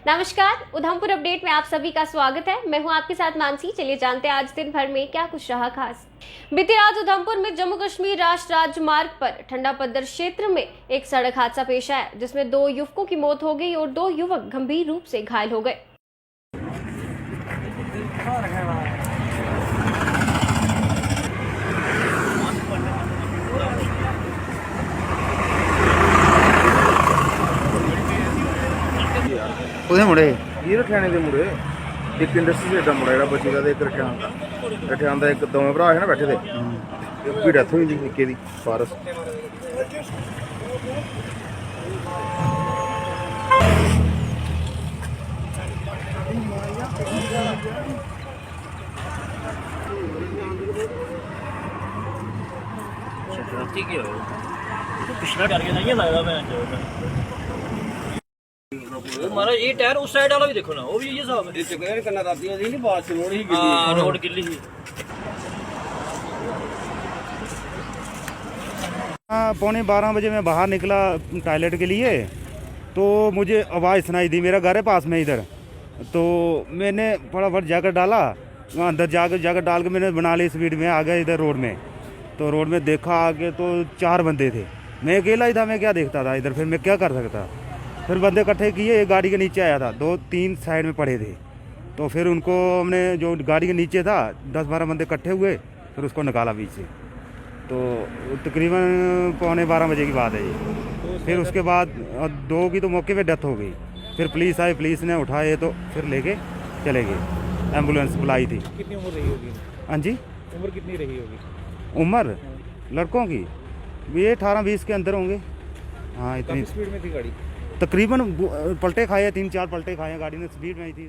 नमस्कार, उधमपुर अपडेट में आप सभी का स्वागत है। मैं हूं आपके साथ मानसी। चलिए जानते हैं आज दिन भर में क्या कुछ रहा खास। बीती रात उधमपुर में जम्मू कश्मीर राष्ट्रीय राजमार्ग पर ठंडा पद्दर क्षेत्र में एक सड़क हादसा पेश आया, जिसमें 2 युवकों की मौत हो गई और 2 युवक गंभीर रूप से घायल हो गए। ਉਹਦੇ ਮੁੜੇ ਇਹ ਰਠਿਆਣੇ ਦੇ ਮੁੰਡੇ ਇੱਕ ਇੰਡਸਟਰੀ ਦੇ ਏਡਾ ਮੁੰਡਾ ਜਿਹੜਾ ਬੱਚੇ ਦਾ ਤੇ ਇੱਕ ਰਠਿਆਣ ਦਾ ਇੱਕ ਦੋਵੇਂ ਭਰਾ ਹੈ ਨਾ ਬੈਠੇ ਤੇ ਇੱਕ ਵੀ ਡੈਥ ਹੋਈ ਦੀ ਨਿੱਕੇ ਦੀ ਫਾਰਸ ठीक है पिछला डर के नहीं लगता मैं महाराज ये टायर उस साइड वाला भी देखो ना, वो भी ये साहब है चक्कर करना राती है नहीं बात से रोड ही गिल्ली हां रोड गिल्ली ही। 11:15 बजे मैं बाहर निकला टॉयलेट के लिए, तो मुझे आवाज़ सुनाई दी। मेरा घर है पास में इधर, तो मैंने फटाफट जैकेट डाला, अंदर जैकेट डाल के मैंने बना ली, स्पीड में आ गया इधर रोड में। तो रोड में देखा आगे तो 4 बंदे थे, मैं अकेला ही था, मैं क्या देखता था इधर, फिर मैं क्या कर सकता। फिर बंदे इकट्ठे किए, एक गाड़ी के नीचे आया था, 2-3 साइड में पड़े थे, तो फिर उनको हमने जो गाड़ी के नीचे था 10-12 बंदे इकट्ठे हुए, फिर उसको निकाला बीच से। तो तकरीबन 11:15 बजे की बात है ये। फिर उसके बाद 2 की तो मौके पे डेथ हो गई। फिर पुलिस आई, पुलिस ने उठाए तो फिर लेके चले गए, एम्बुलेंस बुलाई थी। कितनी उम्र रही होगी? हाँ जी, उम्र कितनी रही होगी? उम्र लड़कों की ये 18-20 के अंदर होंगे। हाँ, इतनी स्पीड में थी गाड़ी? तकरीबन पलटे खाए, 3-4 पलटे खाए, गाड़ी ने स्पीड में ही थी।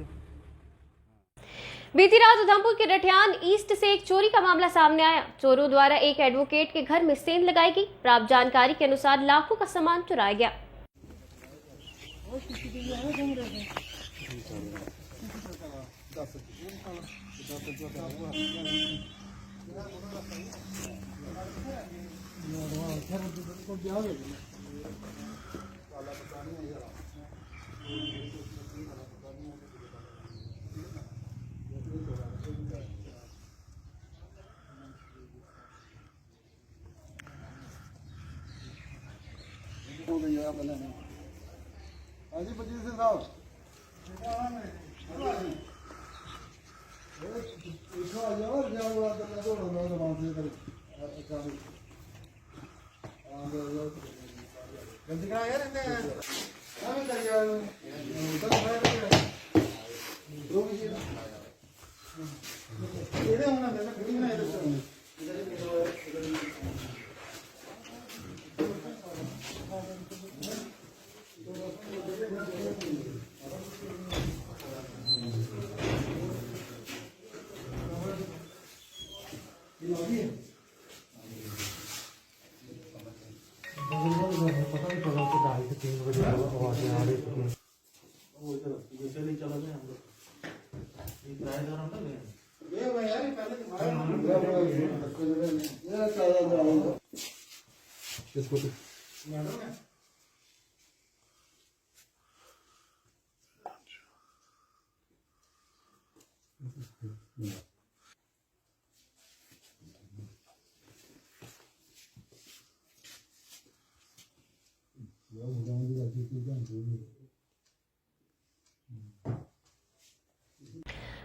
बीती रात उधमपुर के रठियान ईस्ट से एक चोरी का मामला सामने आया। चोरों द्वारा एक एडवोकेट के घर में सेंध लगाई गई। प्राप्त जानकारी के अनुसार लाखों का सामान चुराया गया।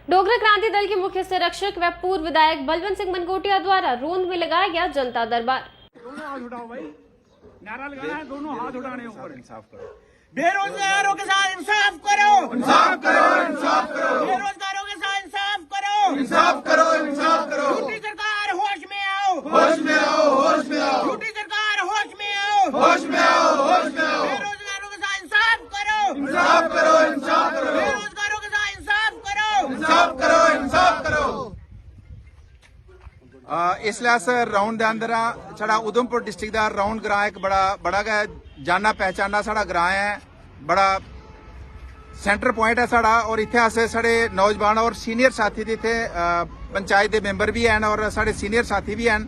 डोगरा क्रांति दल के मुख्य संरक्षक व पूर्व विधायक बलवंत सिंह मनकोटिया द्वारा रोंद में लगाया गया जनता दरबार। दोनों हाथ उठाओ भाई, नारा लगाना है, दोनों हाथ उठाने ऊपर। इंसाफ करो, बेरोजगारों के साथ इंसाफ करो, इंसाफ करो, इंसाफ करो, बेरोजगारों के साथ इंसाफ करो, इंसाफ करो, इंसाफ करो। झूठी सरकार होश में आओ, होश में आओ, होश में आओ। झूठी सरकार होश में आओ, होश में आओ, होश में आओ। बेरोजगारों के साथ इंसाफ करो, इंसाफ करो, इंसाफ करो। बेरोजगारों के साथ इंसाफ करो, इंसाफ करो, इंसाफ करो। इसलिए अस राउंड के अंदर साढ़ा उधमपुर डिस्ट्रिक्ट का राउंड ग्रां एक बड़ा गै जाना पहचाना साढ़ा ग्रां है, बड़ा सेंटर पॉइंट है साढ़ा। और इत्थे अस साढ़े नौजवान और सीनियर साथी इत्थे पंचायत के मैंबर भी हैं और साढ़े सीनियर साथी भी हैं।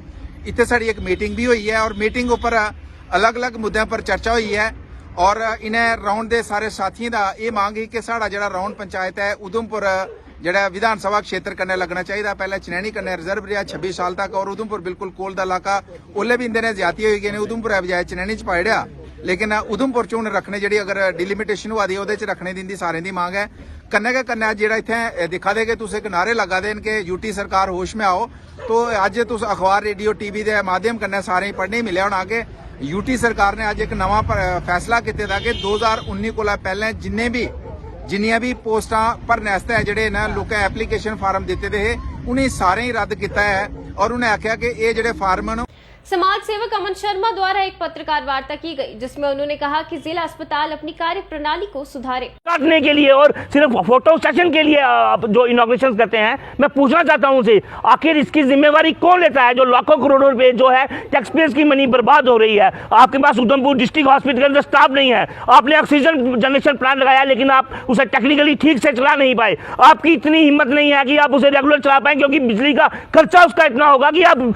इत्थे साड़ी एक मीटिंग भी हुई है और मीटिंग उपर अलग अलग मुद्दों पर चर्चा हुई है और इन्हें राउंड दे सारे साथियों का ये मांग ही कि साड़ा जड़ा राउंड पंचायत है उधमपुर जड़ा विधान सभा क्षेत्र कन्ने लगना चाहिए। पहले चनैनी कन्ने रिजर्व रहा 26 साल तक और उधमपुर बिल्कुल कोल दा इलाका ओले भी इंदे ने ज्यादा हुई गए ने उधमपुर बजाय चनैनी च पाड़िया, लेकिन उधमपुर च हुण रखने जी अगर डिलिमिटेशन हुआ दी ओहदे च रखने दी सारें दी मांग है। कन्ने के कन्ने जेड़ा इत्थे दिखा दे कि तुस एक नारे लगा देन कि यूटी सरकार होश में आओ, तो अज तुस अखबार रेडियो टीवी के माध्यम कन्ने सारे पढ़ने मिले होना कि यूटी सरकार ने अज एक नवा फैसला किया कि 2019 को पहले जिन्नियां भी पोस्टां भरने आस्ते जेडे ना लोकें एप्लीकेशन फार्म दिते थे उन्हें सारे ही रद्द किया है और उन्हें आख्या कि ये जेडे फार्म न समाज सेवक अमन शर्मा द्वारा एक पत्रकार वार्ता की गई जिसमें उन्होंने कहा कि जिला अस्पताल अपनी कार्य प्रणाली को सुधारे। काटने के लिए और सिर्फ फोटो सेशन के लिए आप जो इनॉग्रेशन करते हैं, मैं पूछना चाहता हूं से आखिर इसकी जिम्मेवारी कौन लेता है जो लाखों करोड़ों रुपए जो है टैक्सपेयर्स की मनी बर्बाद हो रही है। आपके पास उधमपुर डिस्ट्रिक्ट हॉस्पिटल के अंदर स्टाफ नहीं है, आपने ऑक्सीजन जनरेशन प्लांट लगाया लेकिन आप उसे टेक्निकली ठीक से चला नहीं पाए। आपकी इतनी हिम्मत नहीं है कि आप उसे रेगुलर चला पाए क्योंकि बिजली का खर्चा उसका इतना होगा कि आप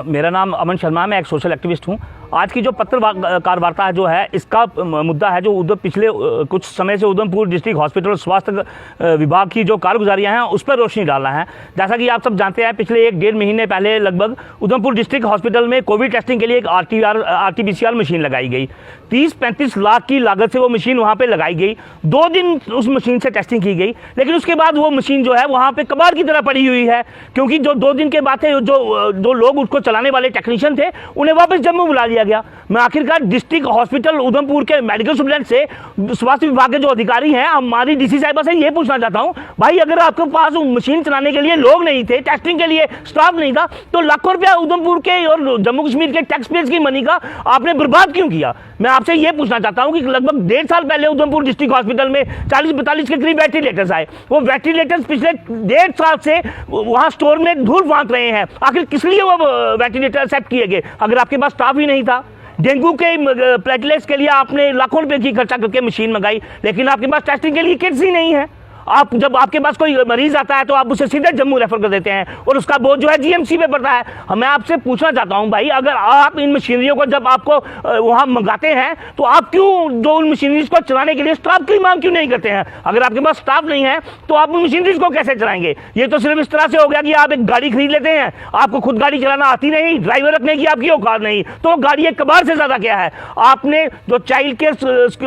मेरा नाम अमन शर्मा, मैं एक सोशल एक्टिविस्ट हूँ। आज की जो पत्रकार वार्ता जो है इसका मुद्दा है जो उधर पिछले कुछ समय से उधमपुर डिस्ट्रिक्ट हॉस्पिटल स्वास्थ्य विभाग की जो कारगुजारियाँ हैं उस पर रोशनी डालना है। जैसा कि आप सब जानते हैं पिछले 1-1.5 महीने पहले लगभग उधमपुर डिस्ट्रिक्ट हॉस्पिटल में कोविड टेस्टिंग के लिए एक RT-PCR मशीन लगाई गई। 30-35 लाख की लागत से वो मशीन वहाँ पर लगाई गई। 2 दिन उस मशीन से टेस्टिंग की गई, लेकिन उसके बाद वो मशीन जो है वहाँ पर कबाड़ की तरह पड़ी हुई है क्योंकि जो 2 दिन के बाद थे जो लोग उसको चलाने वाले टेक्नीशियन थे उन्हें वापस जम्मू बुला लिया गया। मैं आखिरकार डिस्ट्रिक्ट हॉस्पिटल उधमपुर के मेडिकल सुपरिटेंडेंट से स्वास्थ्य विभाग के जो अधिकारी हैं हमारी डीसी साहिबा से ये पूछना चाहता हूं, भाई अगर आपके पास मशीन चलाने के लिए लोग नहीं थे, टेस्टिंग के लिए स्टाफ नहीं था, तो लाखों रुपया उधमपुर के और जम्मू कश्मीर के टैक्स पेयर्स की मनी का आपने बर्बाद क्यों किया। मैं आपसे ये पूछना चाहता हूं कि लगभग 1.5 साल पहले उधमपुर डिस्ट्रिक्ट हॉस्पिटल में 40-45 के करीब वेंटिलेटर्स आए। वो वेंटिलेटर्स पिछले 1.5 साल से वहां स्टोर में धूल फांक रहे हैं। आखिर किस लिए वो वेंटिलेटर एक्सेप्ट किए गए अगर आपके पास स्टाफ ही नहीं था। डेंगू के प्लेटलेट्स के लिए आपने लाखों रुपए की खर्चा करके मशीन मंगाई, लेकिन आपके पास टेस्टिंग के लिए किट्स ही नहीं है। आप जब आपके पास कोई मरीज आता है तो आप उसे सीधे जम्मू रेफर कर देते हैं और उसका बोझ जो है जीएमसी पे पड़ता है। मैं आपसे पूछना चाहता हूं भाई, अगर आप इन मशीनरियों को जब आपको वहां मंगाते हैं तो आप क्यों जो उन मशीनरीज को चलाने के लिए स्टाफ की मांग क्यों नहीं करते हैं। अगर आपके पास स्टाफ नहीं है तो आप उन मशीनरीज को कैसे चलाएंगे। ये तो सिर्फ इस तरह से हो गया कि आप एक गाड़ी खरीद लेते हैं, आपको खुद गाड़ी चलाना आती नहीं, ड्राइवर रखने की आपकी औकात नहीं, तो गाड़ी एक कबाड़ से ज्यादा क्या है। आपने जो चाइल्ड केयर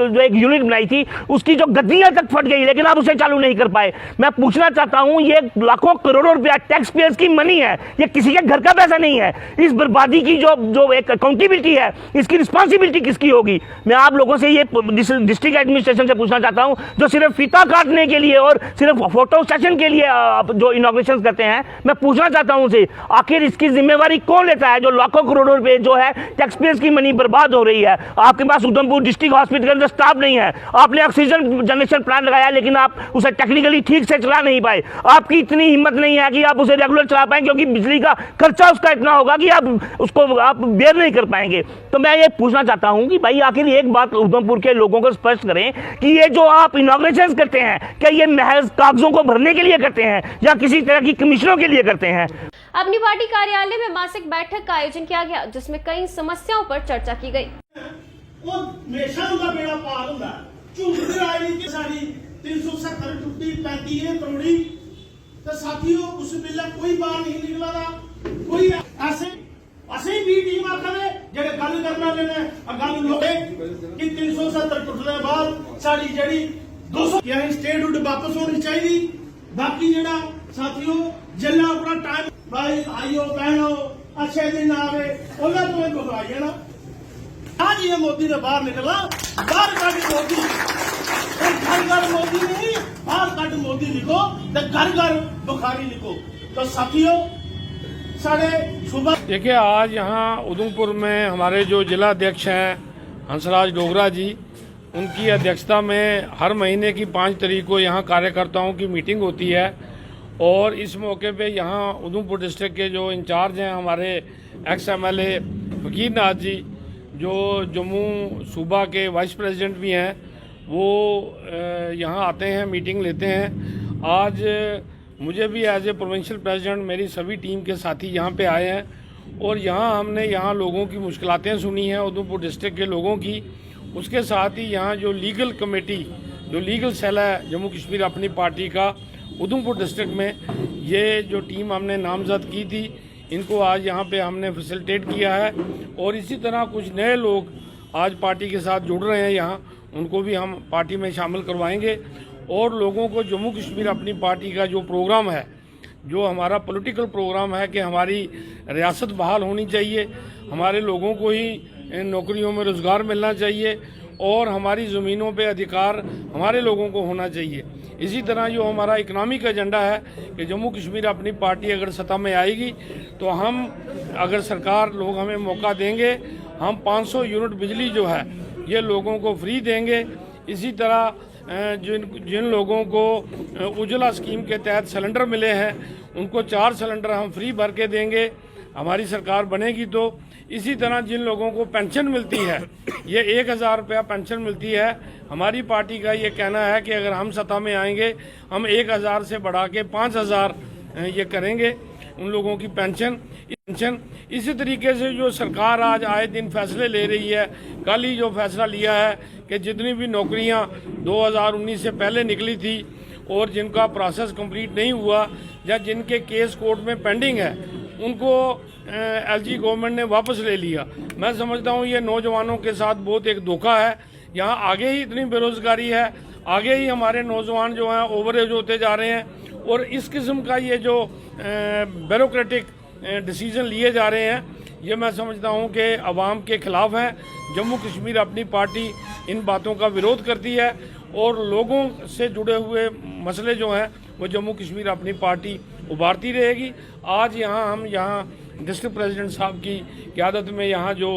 जो एक यूनिट बनाई थी उसकी जो गद्दियां तक फट गई लेकिन आप उसे चालू नहीं कर पाए। मैं पूछना चाहता हूं ये लाखों करोड़ों रुपया टैक्स पेयर्स की मनी है, ये किसी के घर का पैसा नहीं है। इस बर्बादी की जो एक अकाउंटेबिलिटी है इसकी रिस्पांसिबिलिटी किसकी होगी। मैं आप लोगों से ये डिस्ट्रिक्ट एडमिनिस्ट्रेशन से पूछना चाहता हूं जो सिर्फ फीता काटने के लिए और सिर्फ फोटो सेशन के लिए जो इनॉग्रेशन करते हैं, मैं पूछना चाहता हूं से आखिर इसकी जिम्मेवारी कौन लेता है जो लाखों करोड़ों रुपए जो है टैक्स पेयर्स की मनी बर्बाद हो रही है। आपके पास उधमपुर डिस्ट्रिक्ट हॉस्पिटल के अंदर स्टाफ नहीं है, आपने ऑक्सीजन जनरेशन प्लांट लगाया लेकिन आप उसे टेक्निकली ठीक से चला नहीं पाए। आपकी इतनी हिम्मत नहीं है कि आप उसे रेगुलर चला पाए क्योंकि बिजली का खर्चा उसका इतना होगा कि आप उसको बेयर नहीं कर पाएंगे। तो मैं ये पूछना चाहता हूं कि भाई आखिर एक बात उधमपुर के लोगों को स्पष्ट करें कि ये जो आप इनॉग्रेशन करते हैं क्या ये महज कागजों को भरने के लिए करते हैं या किसी तरह की कमीशनों के लिए करते हैं। अपनी पार्टी कार्यालय में मासिक बैठक का आयोजन किया गया जिसमें कई समस्याओं पर चर्चा की गई। वो हमेशा उनका बेड़ा पार होता झूठ राजनीति सारी 370 टुटी 35 करोड़ी तो साथियों उस बिल कोई बाहर नहीं निकला था। कोई ऐसे भी टीम आखने जेडे गल करना लेने गल लोगे कि 370 टुटने बाद साड़ी जड़ी 200 क्या स्टेटहुड वापस होनी चाहिए। बाकी जेड़ा साथियों जिला अपना टाइम भाई आइयो बहनों अच्छे दिन आवे उन्हें तुम्हें घबराई जाना। आज ये मोदी ने बाहर निकला बाहर कट मोदी घर घर मोदी नहीं बाहर कट मोदी लिखो तो घर घर बुखारी लिखो। तो साथियों साढ़े सुबह देखिए आज यहाँ उधमपुर में हमारे जो जिला अध्यक्ष हैं हंसराज डोगरा जी, उनकी अध्यक्षता में हर महीने की 5 तारीख को यहाँ कार्यकर्ताओं की मीटिंग होती है और इस मौके पे यहाँ उधमपुर डिस्ट्रिक्ट के जो इंचार्ज हैं हमारे एक्स MLA फकीर नाथ जी, जो जम्मू सूबा के वाइस प्रेसिडेंट भी हैं, वो यहाँ आते हैं, मीटिंग लेते हैं। आज मुझे भी एज ए प्रोविंशियल प्रेसिडेंट मेरी सभी टीम के साथी यहाँ पे आए हैं और यहाँ हमने यहाँ लोगों की मुश्किलातें सुनी हैं, उधमपुर डिस्ट्रिक्ट के लोगों की, उसके साथ ही यहाँ जो लीगल कमेटी, जो लीगल सेल है जम्मू कश्मीर अपनी पार्टी का उधमपुर डिस्ट्रिक्ट में, ये जो टीम हमने नामजद की थी, इनको आज यहाँ पे हमने फैसिलिटेट किया है। और इसी तरह कुछ नए लोग आज पार्टी के साथ जुड़ रहे हैं यहाँ, उनको भी हम पार्टी में शामिल करवाएंगे। और लोगों को जम्मू कश्मीर अपनी पार्टी का जो प्रोग्राम है, जो हमारा पॉलिटिकल प्रोग्राम है कि हमारी रियासत बहाल होनी चाहिए, हमारे लोगों को ही नौकरियों में रोज़गार मिलना चाहिए और हमारी ज़मीनों पे अधिकार हमारे लोगों को होना चाहिए। इसी तरह जो हमारा इकनॉमिक एजेंडा है कि जम्मू कश्मीर अपनी पार्टी अगर सत्ता में आएगी तो हम, अगर सरकार लोग हमें मौका देंगे, हम 500 यूनिट बिजली जो है ये लोगों को फ्री देंगे। इसी तरह जिन लोगों को उज्ज्वला स्कीम के तहत सिलेंडर मिले हैं उनको 4 सिलेंडर हम फ्री भर के देंगे, हमारी सरकार बनेगी तो। इसी तरह जिन लोगों को पेंशन मिलती है, ये 1000 रुपया पेंशन मिलती है, हमारी पार्टी का ये कहना है कि अगर हम सत्ता में आएंगे हम 1000 से बढ़ा के 5000 ये करेंगे उन लोगों की पेंशन। इसी तरीके से जो सरकार आज आए दिन फैसले ले रही है, कल ही जो फैसला लिया है कि जितनी भी नौकरियां 2019 से पहले निकली थी और जिनका प्रोसेस कंप्लीट नहीं हुआ या जिनके केस कोर्ट में पेंडिंग है, उनको एलजी गवर्नमेंट ने वापस ले लिया। मैं समझता हूँ ये नौजवानों के साथ बहुत एक धोखा है। यहाँ आगे ही इतनी बेरोजगारी है, आगे ही हमारे नौजवान जो हैं ओवर एज होते जा रहे हैं और इस किस्म का ये जो ब्यूरोक्रेटिक डिसीजन लिए जा रहे हैं, ये मैं समझता हूँ कि अवाम के खिलाफ हैं। जम्मू कश्मीर अपनी पार्टी इन बातों का विरोध करती है और लोगों से जुड़े हुए मसले जो हैं वो जम्मू कश्मीर अपनी पार्टी उभारती रहेगी। आज हम यहाँ डिस्ट्रिक्ट प्रेसिडेंट साहब की क़यादत में यहाँ जो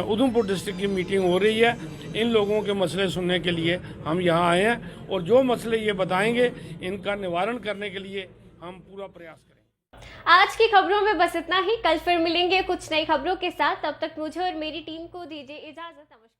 उधमपुर डिस्ट्रिक्ट की मीटिंग हो रही है, इन लोगों के मसले सुनने के लिए हम यहाँ आए हैं और जो मसले ये बताएंगे इनका निवारण करने के लिए हम पूरा प्रयास करेंगे। आज की खबरों में बस इतना ही। कल फिर मिलेंगे कुछ नई खबरों के साथ। तब तक मुझे और मेरी टीम को दीजिए इजाजत। नमस्कार।